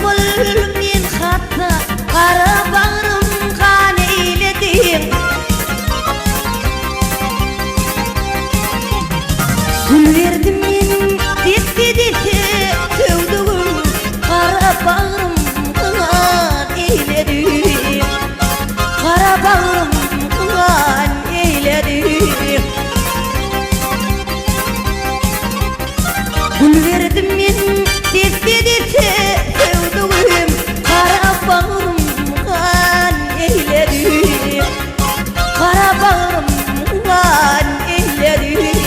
bul men hatda qara bağrım kan eyledin. Gül verdim men depti tövdüğüm qara bağrım kan eyledin. Qara bağrım kan eyledin. Gül verdim men depti tövdüğüm qara bağrım kan eyledin. Qara bağrım kan eyledin.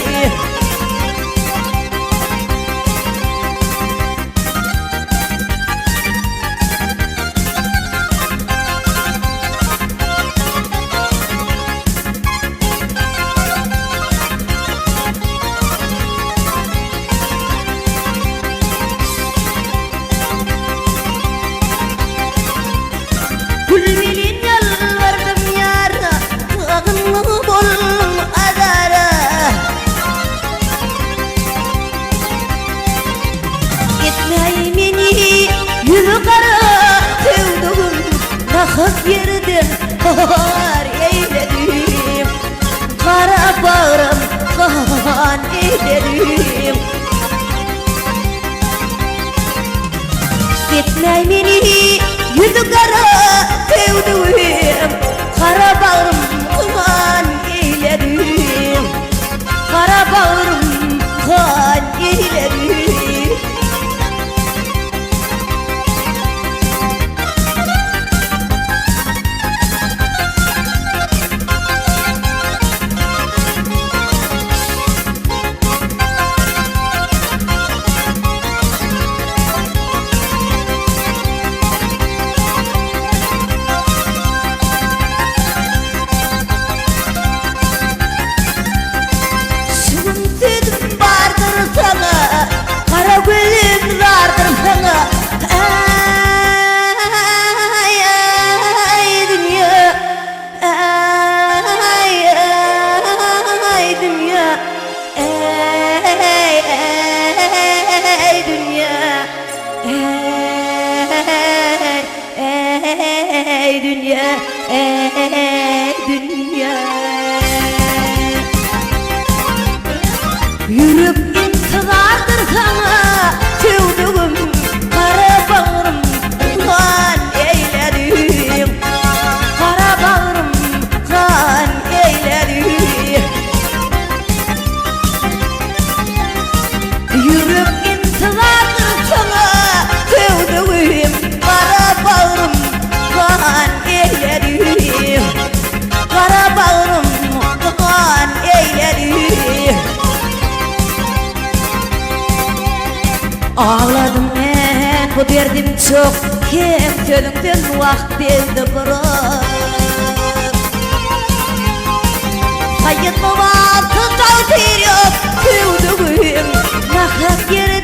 Gülmelin yalvardım yara, ağınlı bol adara. Etmey meni yüzü kara tövdüğüm nahak yerden har eyledim. Kara bağrım kan eyledim. Etmey meni yüzü kara tövdüğüm qara bağrım kan eyledim. Qara bağrım kan eyledim. Ey dünya, ey dünya. Yürüp intihardır sana tövdüğüm qara bağrım kan eyledim. Qara bağrım kan eyledim. Yürüp intihardır sana tövdüğüm qara bağrım kan eyledim. Qara bağrım kan eyledim. Ağladım men bu derdim çok, hem tölüngden vakt beldi bırak. Hayat mı var, tağdir yok tövdüğüm nahak yer